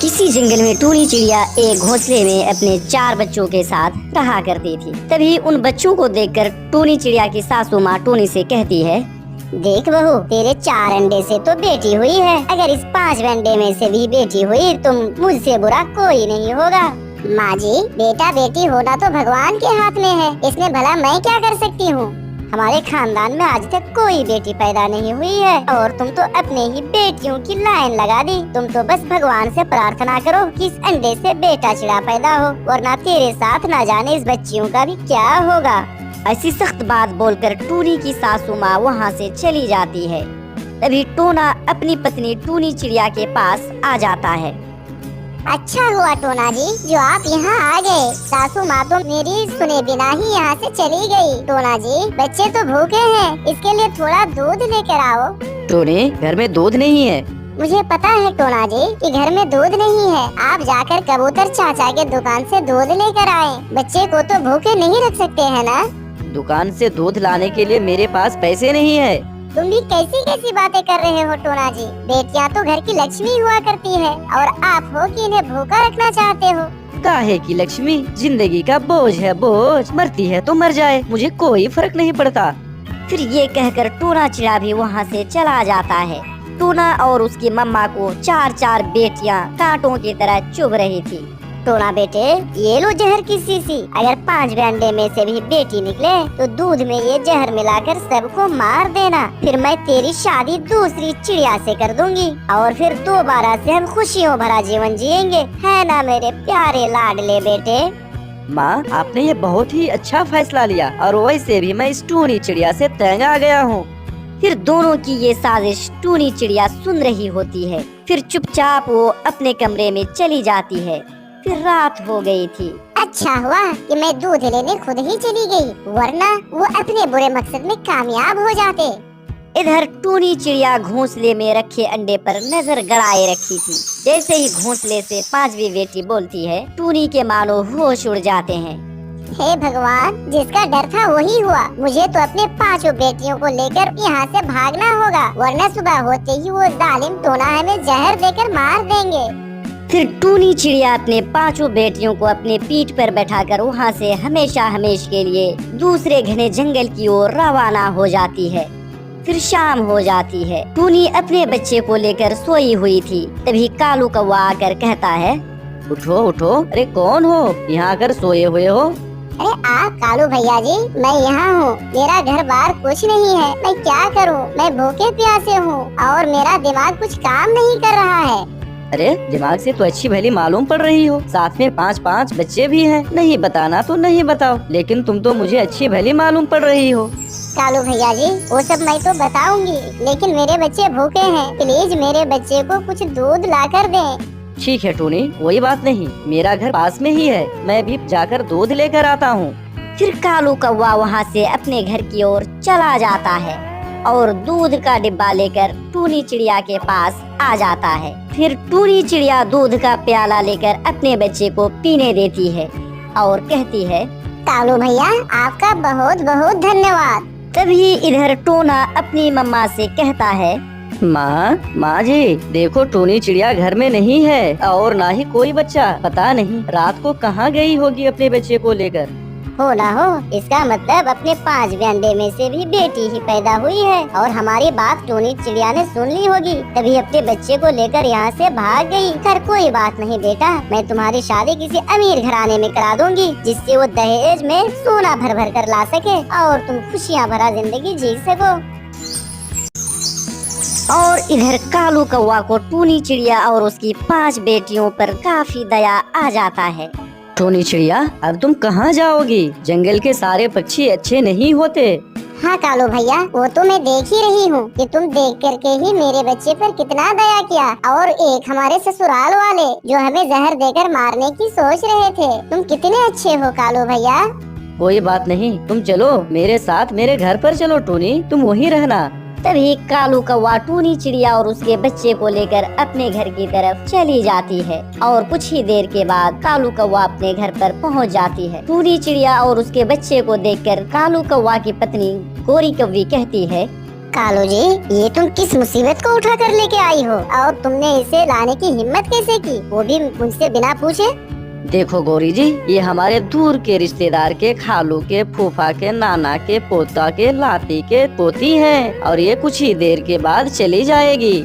इसी जंगल में टूनी चिड़िया एक घोंसले में अपने 4 बच्चों के साथ रहा करती थी। तभी उन बच्चों को देखकर टूनी चिड़िया की सासू माँ टूनी से कहती है, देख बहू, तेरे 4 अंडे से तो बेटी हुई है। अगर इस 5 अंडे में से भी बेटी हुई तो मुझसे बुरा कोई नहीं होगा। माँ जी, बेटा बेटी होना तो भगवान के हाथ में है, इसमें भला मैं क्या कर सकती हूँ। हमारे खानदान में आज तक कोई बेटी पैदा नहीं हुई है और तुम तो अपने ही बेटियों की लाइन लगा दी। तुम तो बस भगवान से प्रार्थना करो कि इस अंडे से बेटा चिड़ा पैदा हो, वरना तेरे साथ ना जाने इस बच्चियों का भी क्या होगा। ऐसी सख्त बात बोलकर टूनी की सासू माँ वहाँ से चली जाती है। तभी टोना अपनी पत्नी टूनी चिड़िया के पास आ जाता है। अच्छा हुआ टोना जी जो आप यहाँ आ गए। सासू माँ तो मेरी सुने बिना ही यहाँ से चली गई। टोना जी, बच्चे तो भूखे हैं, इसके लिए थोड़ा दूध लेकर आओ। टोनी, घर में दूध नहीं है। मुझे पता है टोना जी कि घर में दूध नहीं है। आप जाकर कबूतर चाचा के दुकान से दूध लेकर आए। बच्चे को तो भूखे नहीं रख सकते हैं ना। दुकान से दूध लाने के लिए मेरे पास पैसे नहीं है। तुम भी कैसी कैसी बातें कर रहे हो टोना जी। बेटियां तो घर की लक्ष्मी हुआ करती है और आप हो कि इन्हें भूखा रखना चाहते हो। काहे की लक्ष्मी, जिंदगी का बोझ है बोझ, मरती है तो मर जाए, मुझे कोई फर्क नहीं पड़ता। फिर ये कहकर टोना चिड़ा भी वहाँ से चला जाता है। टोना और उसकी मम्मा को 4 बेटियां कांटों की तरह चुभ रही थी। टोना बेटे, ये लो जहर की शीशी। अगर 5 अंडे में से भी बेटी निकले तो दूध में ये जहर मिलाकर सबको मार देना। फिर मैं तेरी शादी दूसरी चिड़िया से कर दूंगी और फिर दोबारा से हम खुशियों भरा जीवन जिएंगे, है ना मेरे प्यारे लाडले बेटे। माँ, आपने ये बहुत ही अच्छा फैसला लिया और वैसे भी मैं इस टूनी चिड़िया से तंग आ गया हूँ। फिर दोनों की ये साजिश टूनी चिड़िया सुन रही होती है। फिर चुपचाप वो अपने कमरे में चली जाती है। फिर रात हो गई थी। अच्छा हुआ कि मैं दूध लेने खुद ही चली गई, वरना वो अपने बुरे मकसद में कामयाब हो जाते। इधर टूनी चिड़िया घोंसले में रखे अंडे पर नजर गड़ाए रखी थी। जैसे ही घोंसले से 5वीं बेटी बोलती है, टूनी के मानो होश उड़ जाते हैं। हे भगवान, जिसका डर था वही हुआ। मुझे तो अपने 5 बेटियों को लेकर यहाँ से भागना होगा, वरना सुबह होते ही वो जालिम टोना हमें जहर देकर मार देंगे। फिर टूनी चिड़िया अपने 5 बेटियों को अपने पीठ पर बैठाकर वहाँ से हमेशा हमेशा के लिए दूसरे घने जंगल की ओर रवाना हो जाती है। फिर शाम हो जाती है। टूनी अपने बच्चे को लेकर सोई हुई थी। तभी कालू कौवा आकर कहता है, उठो उठो, अरे कौन हो, यहाँ आकर सोए हुए हो। अरे आप कालू भैया जी, मैं यहाँ हूँ। मेरा घर बार कुछ नहीं है, मैं क्या करूँ। मैं भूखे प्यासे हूँ और मेरा दिमाग कुछ काम नहीं कर रहा है। अरे दिमाग से तो अच्छी भली मालूम पड़ रही हो, साथ में 5 बच्चे भी हैं। नहीं बताना तो नहीं बताओ, लेकिन तुम तो मुझे अच्छी भली मालूम पड़ रही हो। कालू भैया जी, वो सब मैं तो बताऊंगी, लेकिन मेरे बच्चे भूखे हैं। प्लीज मेरे बच्चे को कुछ दूध ला कर दें। ठीक है टूनी, कोई बात नहीं, मेरा घर पास में ही है, मैं भी जाकर दूध लेकर आता हूँ। फिर कालू कौवा वहाँ से अपने घर की ओर चला जाता है और दूध का डिब्बा लेकर टूनी चिड़िया के पास आ जाता है। फिर टूनी चिड़िया दूध का प्याला लेकर अपने बच्चे को पीने देती है और कहती है, कालू भैया, आपका बहुत बहुत धन्यवाद। तभी इधर टोना अपनी मम्मा से कहता है, माँ जी, देखो टूनी चिड़िया घर में नहीं है और ना ही कोई बच्चा। पता नहीं रात को कहाँ गई होगी अपने बच्चे को लेकर। हो ना हो, इसका मतलब अपने 5 अंडे में से भी बेटी ही पैदा हुई है और हमारी बात टूनी चिड़िया ने सुन ली होगी, तभी अपने बच्चे को लेकर यहाँ से भाग गई। खैर कोई बात नहीं बेटा, मैं तुम्हारी शादी किसी अमीर घराने में करा दूंगी, जिससे वो दहेज में सोना भर भर कर ला सके और तुम खुशियाँ भरा जिंदगी जी सको। और इधर कालू कौवा को टूनी चिड़िया और उसकी 5 बेटियों पर काफी दया आ जाता है। टूनी चिड़िया, अब तुम कहाँ जाओगी? जंगल के सारे पक्षी अच्छे नहीं होते। हाँ कालू भैया, वो तो मैं देख ही रही हूँ कि तुम देख करके ही मेरे बच्चे पर कितना दया किया। और एक हमारे ससुराल वाले जो हमें जहर देकर मारने की सोच रहे थे। तुम कितने अच्छे हो कालू भैया। कोई बात नहीं, तुम चलो मेरे साथ, मेरे घर पर चलो टूनी, तुम वहीं रहना। तभी कालू कौवा टूनी चिड़िया और उसके बच्चे को लेकर अपने घर की तरफ चली जाती है और कुछ ही देर के बाद कालू कौवा अपने घर पर पहुंच जाती है। टूनी चिड़िया और उसके बच्चे को देखकर कालू कौवा की पत्नी गोरी कौवी कहती है, कालू जी, ये तुम किस मुसीबत को उठा कर लेके आई हो और तुमने इसे लाने की हिम्मत कैसे की, वो भी मुझसे बिना पूछे? देखो गौरी जी, ये हमारे दूर के रिश्तेदार के खालू के, फूफा के, नाना के, पोता के, लाती के पोती हैं और ये कुछ ही देर के बाद चली जाएगी।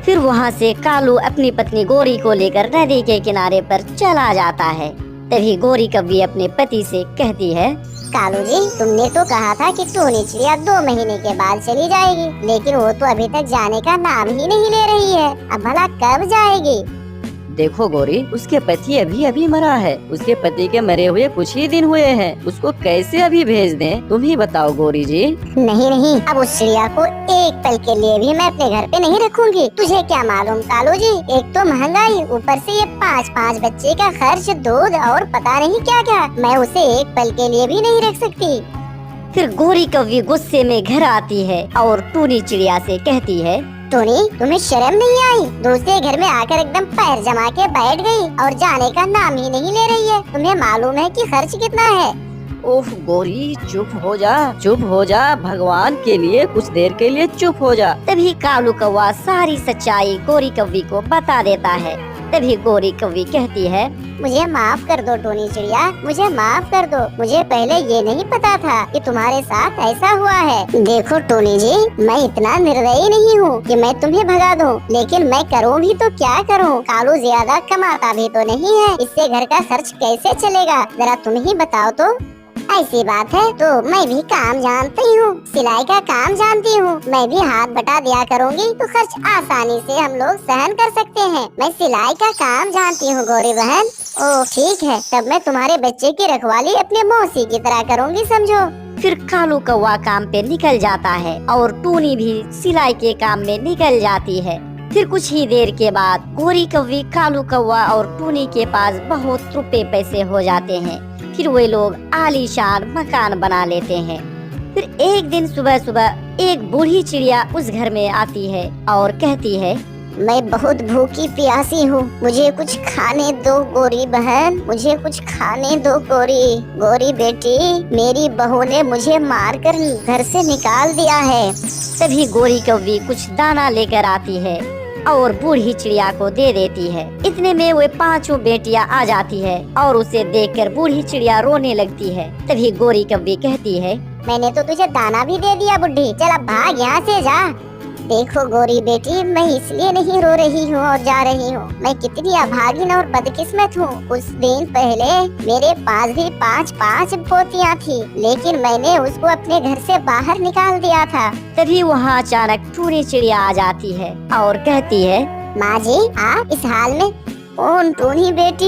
फिर वहाँ से कालू अपनी पत्नी गोरी को लेकर नदी के किनारे पर चला जाता है। तभी गोरी कव्वी अपने पति से कहती है, कालू जी, तुमने तो कहा था कि टोनी चिड़िया 2 महीने के बाद चली जाएगी, लेकिन वो तो अभी तक जाने का नाम ही नहीं ले रही है। अब भला कब जाएगी? देखो गौरी, उसके पति अभी अभी मरा है। उसके पति के मरे हुए कुछ ही दिन हुए हैं। उसको कैसे अभी भेज दें, तुम ही बताओ गौरी जी। नहीं नहीं, अब उस चिड़िया को एक पल के लिए भी मैं अपने घर पे नहीं रखूंगी। तुझे क्या मालूम कालू जी, एक तो महंगाई, ऊपर से ये 5-5 बच्चे का खर्च, दूध और पता नहीं क्या क्या, मैं उसे एक पल के लिए भी नहीं रख सकती। फिर गोरी कव्वी गुस्से में घर आती है और टूनी चिड़िया से कहती है, टोनी, तुम्हें शर्म नहीं आई? दूसरे घर में आकर एकदम पैर जमा के बैठ गई और जाने का नाम ही नहीं ले रही है। तुम्हें मालूम है कि खर्च कितना है? ओह गौरी, चुप हो जा, चुप हो जा, भगवान के लिए कुछ देर के लिए चुप हो जा। तभी कालू कौवा सारी सच्चाई गोरी कव्वी को बता देता है। तभी गोरी कव्वी कहती है, मुझे माफ कर दो टोनी चिड़िया, मुझे माफ कर दो। मुझे पहले ये नहीं पता था कि तुम्हारे साथ ऐसा हुआ है। देखो टोनी जी, मैं इतना निर्दयी नहीं हूँ कि मैं तुम्हें भगा दूँ, लेकिन मैं करूँ भी तो क्या करूँ? कालू ज्यादा कमाता भी तो नहीं है, इससे घर का खर्च कैसे चलेगा? जरा तुम ही बताओ तो। ऐसी बात है तो मैं भी काम जानती हूँ, सिलाई का काम जानती हूँ। मैं भी हाथ बटा दिया करूँगी तो खर्च आसानी से हम लोग सहन कर सकते हैं। मैं सिलाई का काम जानती हूँ गौरी बहन। ओह ठीक है, तब मैं तुम्हारे बच्चे की रखवाली अपने मौसी की तरह करूँगी, समझो। फिर कालू कौवा काम पे निकल जाता है और टूनी भी सिलाई के काम में निकल जाती है। फिर कुछ ही देर के बाद गोरी कव्वी, कालू कौवा और टूनी के पास बहुत रुपए पैसे हो जाते हैं। फिर वे लोग आलीशान मकान बना लेते हैं। फिर एक दिन सुबह सुबह एक बूढ़ी चिड़िया उस घर में आती है और कहती है, मैं बहुत भूखी प्यासी हूँ, मुझे कुछ खाने दो गोरी बहन, मुझे कुछ खाने दो गोरी। गोरी बेटी, मेरी बहू ने मुझे मारकर घर से निकाल दिया है। तभी गोरी कव्वी कुछ दाना लेकर आती है और बूढ़ी चिड़िया को दे देती है। इतने में वे 5 बेटियां आ जाती है और उसे देखकर बूढ़ी चिड़िया रोने लगती है। तभी गोरी कव्वी कहती है, मैंने तो तुझे दाना भी दे दिया बुड्ढी, चल अब भाग यहाँ से जा। देखो गोरी बेटी, मैं इसलिए नहीं रो रही हूँ और जा रही हूँ, मैं कितनी अभागिन और बदकिस्मत हूँ। कुछ दिन पहले मेरे पास भी 5-5 पोतियाँ थी, लेकिन मैंने उसको अपने घर से बाहर निकाल दिया था। तभी वहाँ अचानक टूनी चिड़िया आ जाती है और कहती है, माँ जी, आप इस हाल में? कौन टूनी बेटी?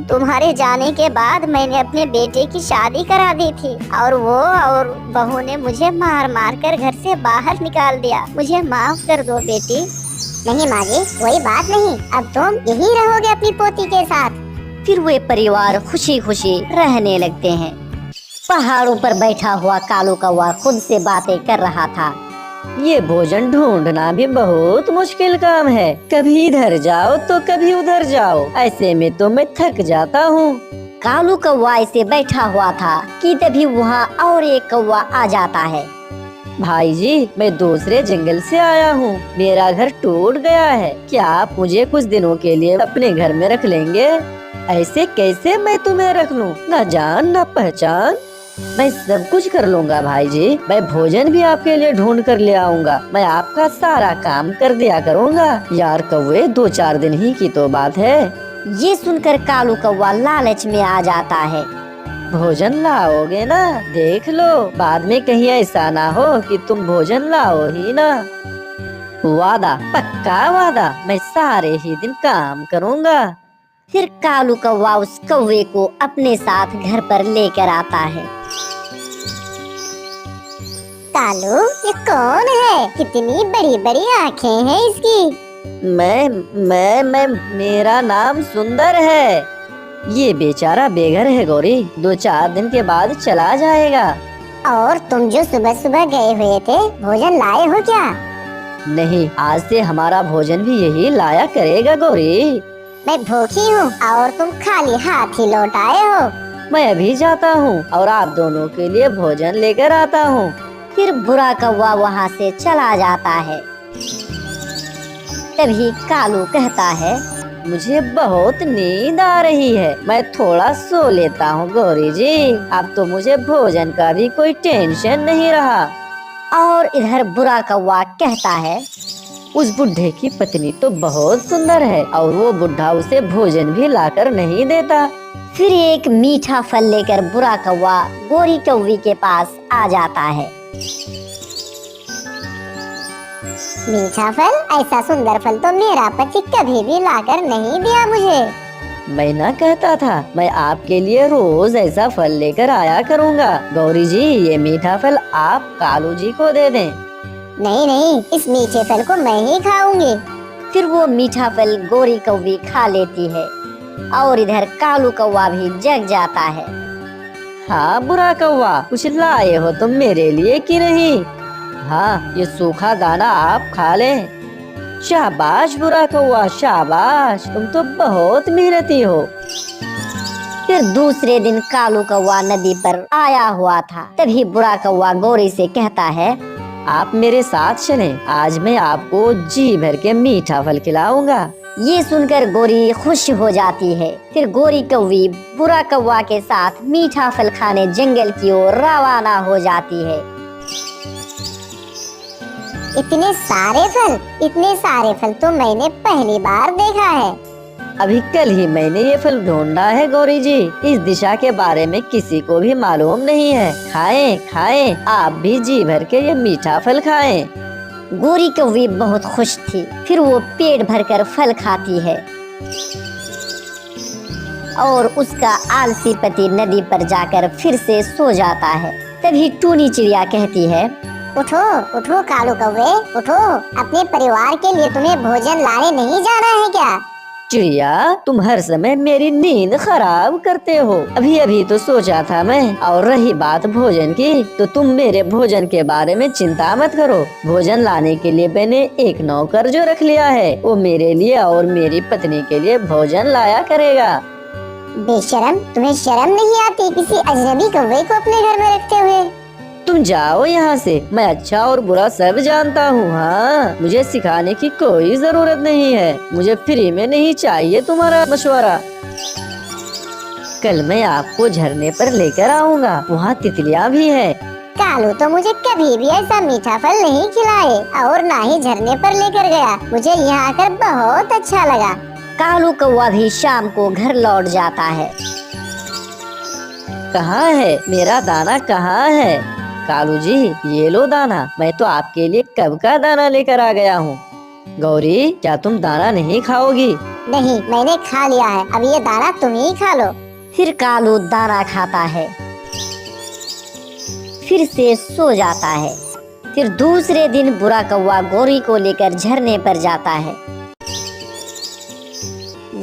तुम्हारे जाने के बाद मैंने अपने बेटे की शादी करा दी थी और वो और बहू ने मुझे मार मार कर घर से बाहर निकाल दिया। मुझे माफ कर दो बेटी। नहीं माँ जी, वही बात नहीं, अब तुम यहीं रहोगे अपनी पोती के साथ। फिर वे परिवार खुशी खुशी रहने लगते हैं। पहाड़ों पर बैठा हुआ कालू कौवा खुद से बातें कर रहा था। ये भोजन ढूंढना भी बहुत मुश्किल काम है। कभी इधर जाओ तो कभी उधर जाओ, ऐसे में तो मैं थक जाता हूँ। कालू कौवा ऐसे बैठा हुआ था कि तभी वहाँ और एक कौवा आ जाता है। भाई जी, मैं दूसरे जंगल से आया हूँ, मेरा घर टूट गया है, क्या आप मुझे कुछ दिनों के लिए अपने घर में रख लेंगे? ऐसे कैसे मैं तुम्हें रख लूँ, न जान न पहचान। मैं सब कुछ कर लूँगा भाई जी, मैं भोजन भी आपके लिए ढूंढ कर ले आऊँगा, मैं आपका सारा काम कर दिया करूँगा। यार कौवे, 2-4 दिन ही की तो बात है। ये सुनकर कालू कौवा लालच में आ जाता है। भोजन लाओगे ना? देख लो, बाद में कहीं ऐसा ना हो कि तुम भोजन लाओ ही ना। वादा, पक्का वादा, मैं सारे ही दिन काम करूँगा। फिर कालू कौवा उस कौवे को अपने साथ घर पर लेकर आता है। कालू, ये कौन है? कितनी बड़ी बड़ी आँखें हैं इसकी। मैं मेरा नाम सुंदर है। ये बेचारा बेघर है गौरी, 2-4 दिन के बाद चला जाएगा। और तुम जो सुबह सुबह गए हुए थे, भोजन लाए हो क्या? नहीं, आज से हमारा भोजन भी यही लाया करेगा गौरी। मैं भूखी हूँ और तुम खाली हाथ ही लौट आए हो। मैं अभी जाता हूँ और आप दोनों के लिए भोजन लेकर आता हूँ। फिर बुरा कौवा वहाँ से चला जाता है। तभी कालू कहता है, मुझे बहुत नींद आ रही है, मैं थोड़ा सो लेता हूँ गौरी जी। अब तो मुझे भोजन का भी कोई टेंशन नहीं रहा। और इधर बुरा कौवा कहता है, उस बुढ़े की पत्नी तो बहुत सुंदर है और वो बुढ़ा उसे भोजन भी लाकर नहीं देता। फिर एक मीठा फल लेकर बुरा कौवा गोरी कौवी के पास आ जाता है। मीठा फल? ऐसा सुंदर फल तो मेरा पति कभी भी लाकर नहीं दिया मुझे। मैं ना कहता था, मैं आपके लिए रोज ऐसा फल लेकर आया करूँगा। गौरी जी, ये मीठा फल आप कालू जी को दे दें। नहीं नहीं, इस मीठे फल को मैं ही खाऊंगी। फिर वो मीठा फल गोरी कौवी खा लेती है और इधर कालू कौवा भी जग जाता है। हाँ बुरा कौवा, कुछ लाए हो तुम मेरे लिए कि नहीं? हाँ, ये सूखा दाना आप खा लें। शाबाश बुरा कौवा, शाबाश, तुम तो बहुत मेहनती हो। फिर दूसरे दिन कालू कौवा नदी पर आया हुआ था। तभी बुरा कौवा गोरी से कहता है, आप मेरे साथ चलें, आज मैं आपको जी भर के मीठा फल खिलाऊंगा। ये सुनकर गोरी खुश हो जाती है। फिर गोरी कौवी बुरा कौवा के साथ मीठा फल खाने जंगल की ओर रवाना हो जाती है। इतने सारे फल तो मैंने पहली बार देखा है। अभी कल ही मैंने ये फल ढूंढा है गौरी जी। इस दिशा के बारे में किसी को भी मालूम नहीं है। खाएं खाएं, आप भी जी भर के ये मीठा फल खाएं। गोरी कौवी बहुत खुश थी। फिर वो पेट भरकर फल खाती है और उसका आलसी पति नदी पर जाकर फिर से सो जाता है। तभी टूनी चिड़िया कहती है, उठो उठो कालू कौवे, उठो। अपने परिवार के लिए तुम्हें भोजन लाने नहीं जाना है क्या? चिड़िया, तुम हर समय मेरी नींद खराब करते हो। अभी अभी तो सोचा था मैं। और रही बात भोजन की, तो तुम मेरे भोजन के बारे में चिंता मत करो। भोजन लाने के लिए मैंने एक नौकर जो रख लिया है, वो मेरे लिए और मेरी पत्नी के लिए भोजन लाया करेगा। बेशरम, तुम्हें शर्म नहीं आती किसी अजनबी कौवे को अपने घर में रखते हुए? तुम जाओ यहाँ से, मैं अच्छा और बुरा सब जानता हूँ। हाँ, मुझे सिखाने की कोई जरूरत नहीं है। मुझे फ्री में नहीं चाहिए तुम्हारा मशवरा। कल मैं आपको झरने पर लेकर आऊँगा, वहाँ तितलियाँ भी है। कालू तो मुझे कभी भी ऐसा मीठा फल नहीं खिलाए और ना ही झरने पर लेकर गया। मुझे यहाँ आकर बहुत अच्छा लगा। कालू कौवा भी शाम को घर लौट जाता है। कहाँ है मेरा दाना, कहाँ है? कालू जी, ये लो दाना, मैं तो आपके लिए कब का दाना लेकर आ गया हूँ। गौरी, क्या तुम दाना नहीं खाओगी? नहीं, मैंने खा लिया है, अब ये दाना तुम ही खा लो। फिर कालू दाना खाता है, फिर से सो जाता है। फिर दूसरे दिन बुरा कौवा गोरी को लेकर झरने पर जाता है।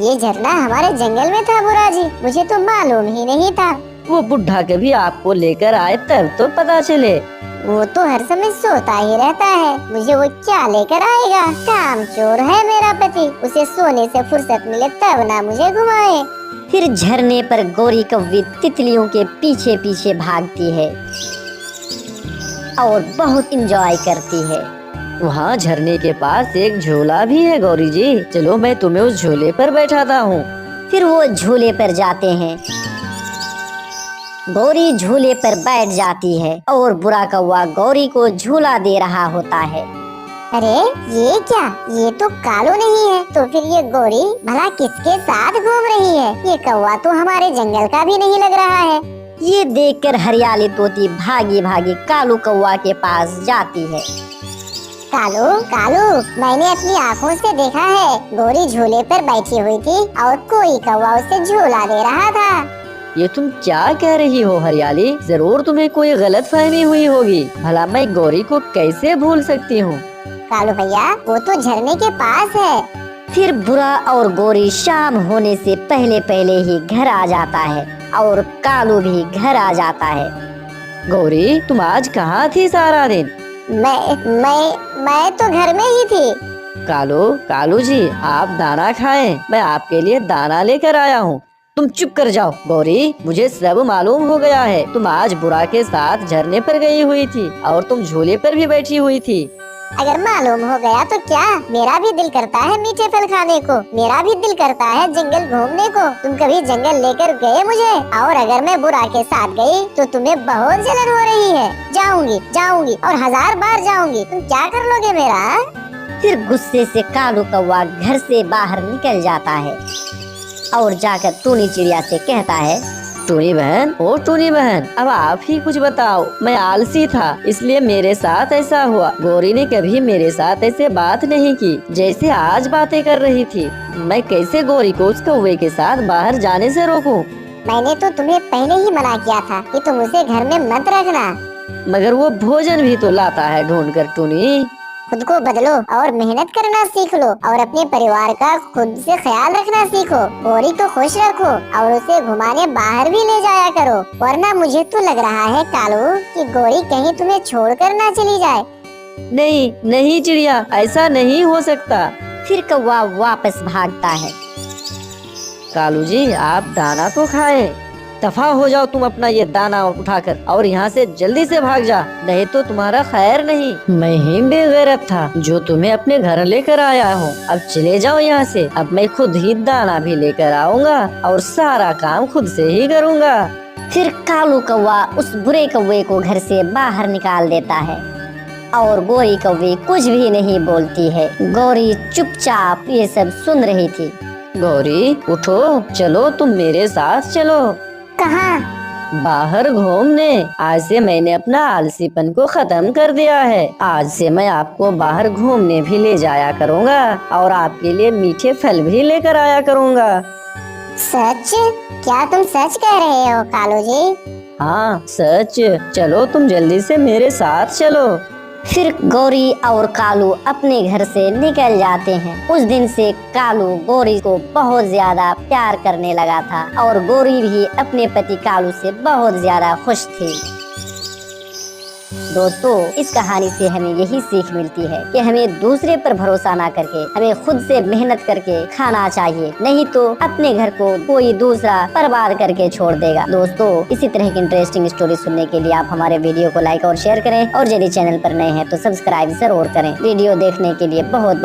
ये झरना हमारे जंगल में था बुरा जी, मुझे तो मालूम ही नहीं था। वो बुढ़ा कभी आपको लेकर आए तब तो पता चले। वो तो हर समय सोता ही रहता है, मुझे वो क्या लेकर आएगा? काम चोर है मेरा पति, उसे सोने से फुर्सत मिले तब ना मुझे घुमाए। फिर झरने पर गोरी कौवी तितलियों के पीछे पीछे भागती है और बहुत इंजॉय करती है। वहाँ झरने के पास एक झूला भी है गौरी जी, चलो मैं तुम्हें उस झूले पर बैठाता हूँ। फिर वो झूले पर जाते हैं। गौरी झूले पर बैठ जाती है और बुरा कौवा गौरी को झूला दे रहा होता है। अरे ये क्या? ये तो कालू नहीं है, तो फिर ये गौरी भला किसके साथ घूम रही है? ये कौवा तो हमारे जंगल का भी नहीं लग रहा है। ये देखकर हरियाली तोती भागी भागी कालू कौवा के पास जाती है। कालू कालू, मैंने अपनी आँखों से देखा है, गौरी झूले पर बैठी हुई थी और कोई कौवा उसे झूला दे रहा था। ये तुम क्या कह रही हो हरियाली? जरूर तुम्हें कोई गलतफहमी हुई होगी। भला मैं गौरी को कैसे भूल सकती हूँ? कालू भैया, वो तो झरने के पास है। फिर बुरा और गौरी शाम होने से पहले पहले ही घर आ जाता है और कालू भी घर आ जाता है। गौरी, तुम आज कहाँ थी सारा दिन? मैं तो घर में ही थी। कालू जी, आप दाना खाएं, मैं आपके लिए दाना लेकर आया हूँ। तुम चुप कर जाओ गौरी, मुझे सब मालूम हो गया है। तुम आज बुरा के साथ झरने पर गई हुई थी और तुम झूले पर भी बैठी हुई थी। अगर मालूम हो गया तो क्या, मेरा भी दिल करता है मीठे फल खाने को, मेरा भी दिल करता है जंगल घूमने को। तुम कभी जंगल लेकर गए मुझे? और अगर मैं बुरा के साथ गई तो तुम्हें बहुत जलन हो रही है। जाऊंगी जाऊंगी और 1000 बार जाऊंगी, तुम क्या कर लोगे मेरा? फिर गुस्से से कालू कौवा घर से बाहर निकल जाता है और जाकर टूनी चिड़िया से कहता है, टूनी बहन, ओ टूनी बहन, अब आप ही कुछ बताओ। मैं आलसी था इसलिए मेरे साथ ऐसा हुआ। गौरी ने कभी मेरे साथ ऐसे बात नहीं की जैसे आज बातें कर रही थी। मैं कैसे गौरी को उस कौवे के साथ बाहर जाने से रोकूं? मैंने तो तुम्हें पहले ही मना किया था कि तुम उसे घर में मत रखना। मगर वो भोजन भी तो लाता है ढूंढ कर। टूनी, खुद को बदलो और मेहनत करना सीख लो और अपने परिवार का खुद से ख्याल रखना सीखो। गौरी को खुश रखो और उसे घुमाने बाहर भी ले जाया करो, वरना मुझे तो लग रहा है कालू कि गौरी कहीं तुम्हें छोड़कर ना चली जाए। नहीं नहीं चिड़िया, ऐसा नहीं हो सकता। फिर कौवा वापस भागता है। कालू जी, आप दाना तो खाए। दफा हो जाओ तुम अपना ये दाना उठाकर और यहाँ से जल्दी से भाग जा, नहीं तो तुम्हारा खैर नहीं। मैं ही बेगैरत था जो तुम्हें अपने घर लेकर आया हूँ। अब चले जाओ यहाँ से। अब मैं खुद ही दाना भी लेकर आऊँगा और सारा काम खुद से ही करूँगा। फिर कालू कौवा उस बुरे कौवे को घर से बाहर निकाल देता है और गौरी कौवे कुछ भी नहीं बोलती है। गौरी चुपचाप ये सब सुन रही थी। गौरी उठो, चलो, तुम मेरे साथ चलो। कहाँ? बाहर घूमने। आज से मैंने अपना आलसीपन को खत्म कर दिया है। आज से मैं आपको बाहर घूमने भी ले जाया करूँगा और आपके लिए मीठे फल भी लेकर आया करूँगा। सच? क्या तुम सच कह रहे हो कालू जी? हाँ सच। चलो तुम जल्दी से मेरे साथ चलो। फिर गौरी और कालू अपने घर से निकल जाते हैं। उस दिन से कालू गौरी को बहुत ज्यादा प्यार करने लगा था और गौरी भी अपने पति कालू से बहुत ज्यादा खुश थी। दोस्तों, इस कहानी से हमें यही सीख मिलती है कि हमें दूसरे पर भरोसा ना करके हमें खुद से मेहनत करके खाना चाहिए, नहीं तो अपने घर को कोई दूसरा बर्बाद करके छोड़ देगा। दोस्तों, इसी तरह की इंटरेस्टिंग स्टोरी सुनने के लिए आप हमारे वीडियो को लाइक और शेयर करें और यदि चैनल पर नए हैं तो सब्सक्राइब जरूर करें। वीडियो देखने के लिए बहुत बहुत